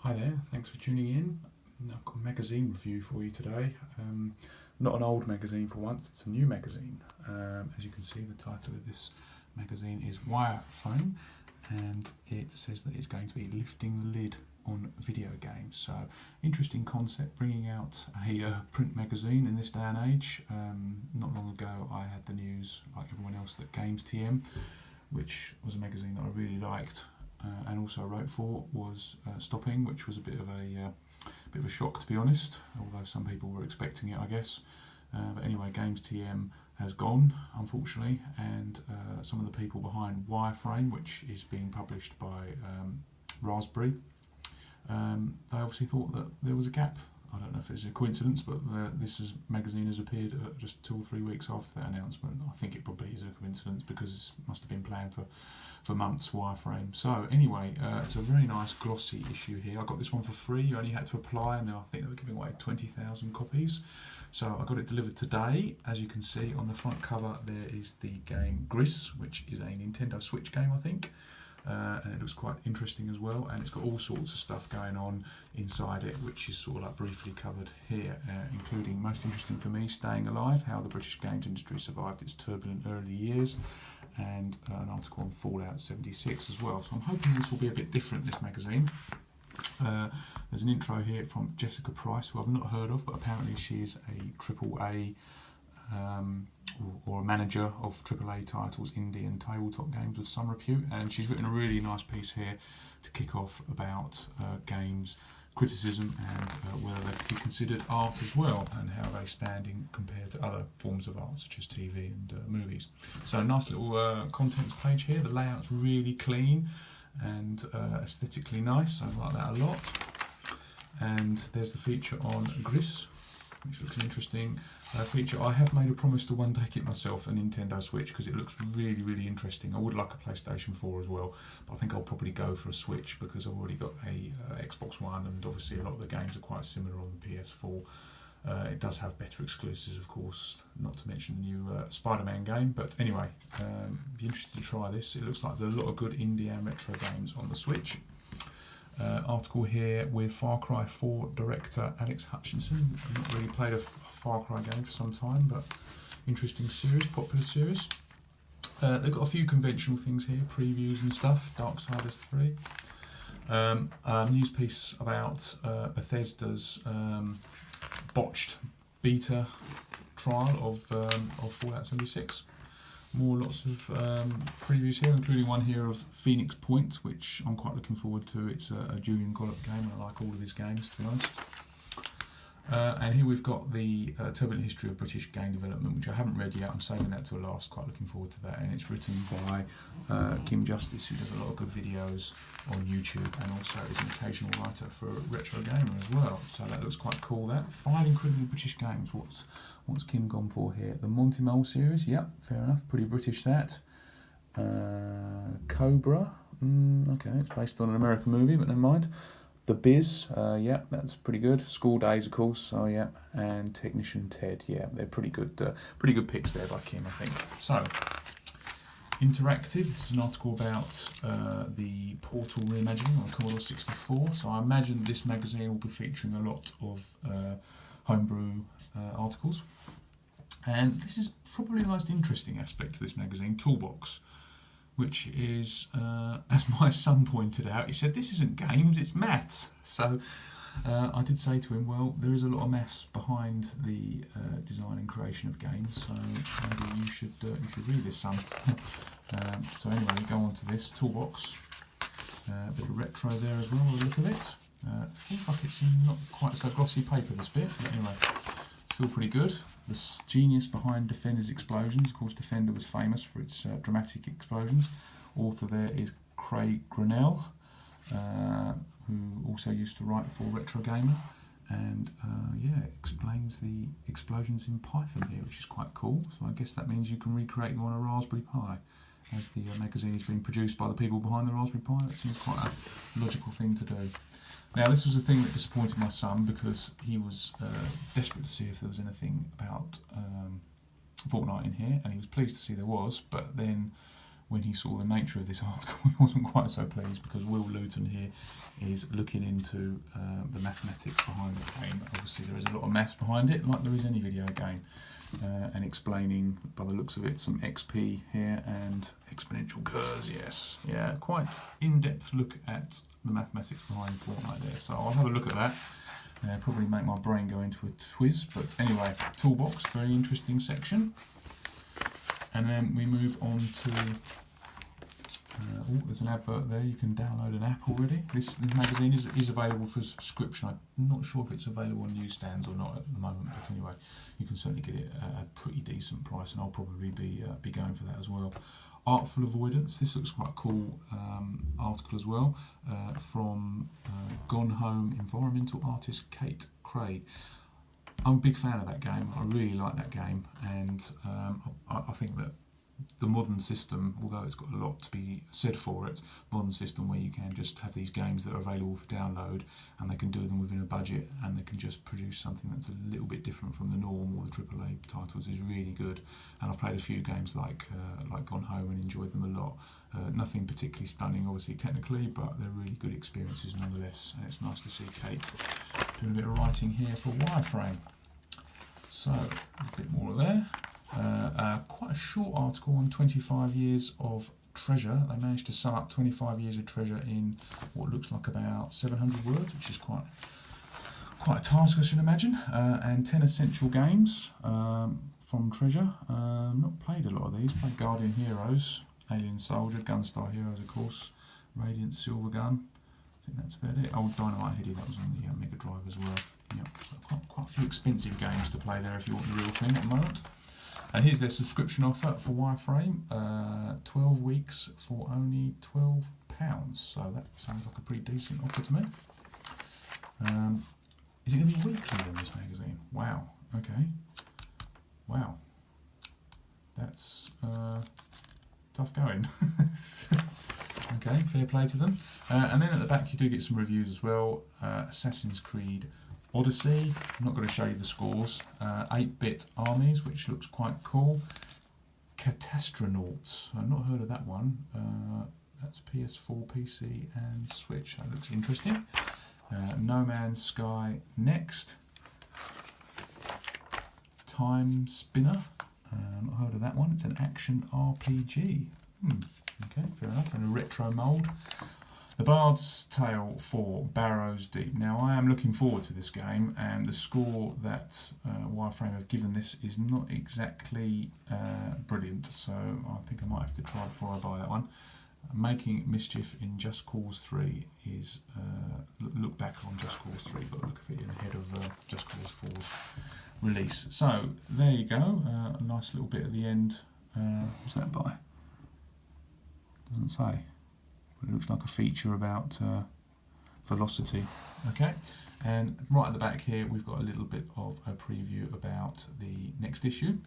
Hi there, thanks for tuning in. I've got a magazine review for you today. Not an old magazine for once, it's a new magazine. As you can see, the title of this magazine is Wireframe, and it says that it's going to be lifting the lid on video games. So, interesting concept, bringing out a print magazine in this day and age. Not long ago I had the news, like everyone else, that Games TM, which was a magazine that I really liked, and also wrote for, was stopping, which was a bit of a shock, to be honest, although some people were expecting it, I guess. But anyway, Games TM has gone, unfortunately, and some of the people behind Wireframe, which is being published by Raspberry, they obviously thought that there was a gap. I don't know if it's a coincidence, but magazine has appeared just 2 or 3 weeks after that announcement. I think it probably is a coincidence because it must have been planned for months, Wireframe. So anyway, it's a very nice glossy issue here. I got this one for free. You only had to apply, and I think they were giving away 20,000 copies. So I got it delivered today. As you can see on the front cover, there is the game Gris, which is a Nintendo Switch game, I think. And it looks quite interesting as well, and it's got all sorts of stuff going on inside it, which is sort of like briefly covered here, including, most interesting for me, Staying Alive, how the British games industry survived its turbulent early years, and an article on Fallout 76 as well. So I'm hoping this will be a bit different, this magazine. There's an intro here from Jessica Price, who I've not heard of, but apparently she is a AAA or a manager of AAA titles, indie and tabletop games with some repute, and she's written a really nice piece here to kick off about games criticism and whether they could be considered art as well, and how they stand in compared to other forms of art such as TV and movies. So a nice little contents page here. The layout's really clean and aesthetically nice. I like that a lot. And there's the feature on Gris, which looks an interesting feature. I have made a promise to one day get myself a Nintendo Switch because it looks really, really interesting. I would like a PlayStation 4 as well, but I think I'll probably go for a Switch because I've already got a Xbox One, and obviously a lot of the games are quite similar on the PS4. It does have better exclusives, of course, not to mention the new Spider-Man game. But anyway, be interested to try this. It looks like there's a lot of good indie and retro games on the Switch. Article here with Far Cry 4 director Alex Hutchinson. I've not really played a Far Cry game for some time, but interesting series, popular series. They've got a few conventional things here, previews and stuff. Darksiders 3. A news piece about Bethesda's botched beta trial of Fallout 76. Lots of previews here, including one here of Phoenix Point, which I'm quite looking forward to. It's a Julian Gollop game. I like all of his games, to be honest. And here we've got the turbulent history of British game development, which I haven't read yet. I'm saving that to last. Quite looking forward to that. And it's written by Kim Justice, who does a lot of good videos on YouTube, and also is an occasional writer for Retro Gamer as well. So that looks quite cool. That 5 incredible British games. What's Kim gone for here? The Monty Mole series. Yep, fair enough. Pretty British that. Cobra. Okay, it's based on an American movie, but never mind. The Biz, yeah, that's pretty good. School Days, of course, oh yeah, and Technician Ted, yeah, they're pretty good picks there by Kim, I think. So, Interactive, this is an article about the Portal reimagining on Commodore 64, so I imagine this magazine will be featuring a lot of homebrew articles. And this is probably the most interesting aspect of this magazine, Toolbox, which is, as my son pointed out, he said, this isn't games, it's maths. So I did say to him, well, there is a lot of maths behind the design and creation of games, so maybe you should read this, son. So anyway, we go on to this Toolbox. A bit of retro there as well, by the look of it. Feels like it's in not quite so glossy paper, this bit, but anyway, still pretty good. The genius behind Defender's explosions. Of course, Defender was famous for its dramatic explosions. Author there is Craig Grinnell, who also used to write for Retro Gamer, and explains the explosions in Python here, which is quite cool. So I guess that means you can recreate them on a Raspberry Pi, as the magazine is being produced by the people behind the Raspberry Pi. That seems quite a logical thing to do. Now, this was the thing that disappointed my son, because he was desperate to see if there was anything about Fortnite in here, and he was pleased to see there was, but then when he saw the nature of this article, he wasn't quite so pleased, because Will Luton here is looking into the mathematics behind the game. Obviously there is a lot of maths behind it, like there is any video game, and explaining, by the looks of it, some XP here and exponential curves. Yes, yeah, quite in-depth look at the mathematics behind Fortnite there. So I'll have a look at that. Probably make my brain go into a twizz, but anyway, toolbox, very interesting section. And then we move on to, oh, there's an advert there. You can download an app already. This magazine is available for subscription. I'm not sure if it's available on newsstands or not at the moment, but anyway, you can certainly get it at a pretty decent price, and I'll probably be going for that as well. Artful Avoidance, this looks quite a cool article as well, from Gone Home environmental artist Kate Craig. I'm a big fan of that game. I really like that game, and I think that the modern system, although it's got a lot to be said for it, modern system where you can just have these games that are available for download, and they can do them within a budget, and they can just produce something that's a little bit different from the norm or the AAA titles, is really good. And I've played a few games like Gone Home and enjoyed them a lot. Nothing particularly stunning, obviously, technically, but they're really good experiences nonetheless. And it's nice to see Kate doing a bit of writing here for Wireframe. So, a bit more there. Quite a short article on 25 years of treasure. They managed to sum up 25 years of treasure in what looks like about 700 words, which is quite a task, I should imagine. And 10 essential games from treasure. Not played a lot of these. Played Guardian Heroes, Alien Soldier, Gunstar Heroes, of course, Radiant Silvergun. I think that's about it. Oh, Dynamite Headdy, that was on the Mega Drive as well. Yep, so quite a few expensive games to play there if you want the real thing at the moment. And here's their subscription offer for Wireframe, 12 weeks for only £12. So that sounds like a pretty decent offer to me. Is it going to be weekly then, this magazine? Wow, okay. Wow. That's tough going. Okay, fair play to them. And then at the back you do get some reviews as well. Assassin's Creed Odyssey, I'm not going to show you the scores. 8-bit Armies, which looks quite cool. Catastronauts, I've not heard of that one. That's PS4, PC and Switch, that looks interesting. No Man's Sky Next. Time Spinner, not heard of that one. It's an action RPG. Okay, fair enough, in a retro mould. The Bard's Tale 4, Barrows Deep. Now I am looking forward to this game, and the score that Wireframe have given this is not exactly brilliant, so I think I might have to try before I buy that one. Making Mischief in Just Cause 3 is, look back on Just Cause 3, got to look at it ahead of Just Cause 4's release. So there you go, a nice little bit at the end. What's that by? Doesn't say. It looks like a feature about velocity. Okay, and right at the back here we've got a little bit of a preview about the next issue,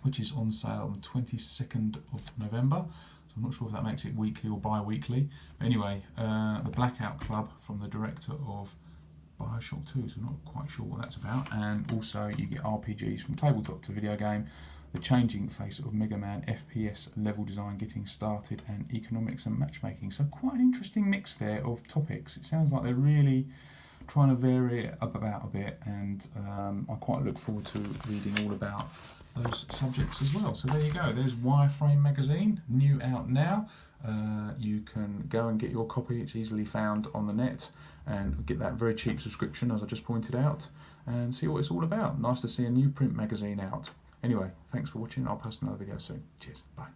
which is on sale on the 22nd of November. So I'm not sure if that makes it weekly or bi-weekly. But anyway, the Blackout Club from the director of Bioshock 2, so I'm not quite sure what that's about. And also you get RPGs from tabletop to video game, the changing face of Mega Man, FPS, level design, getting started, and economics and matchmaking. So quite an interesting mix there of topics. It sounds like they're really trying to vary it up about a bit, and I quite look forward to reading all about those subjects as well. So there you go, there's Wireframe magazine, new out now. You can go and get your copy, it's easily found on the net, and get that very cheap subscription as I just pointed out, and see what it's all about. Nice to see a new print magazine out. Anyway, thanks for watching. I'll post another video soon. Cheers. Bye.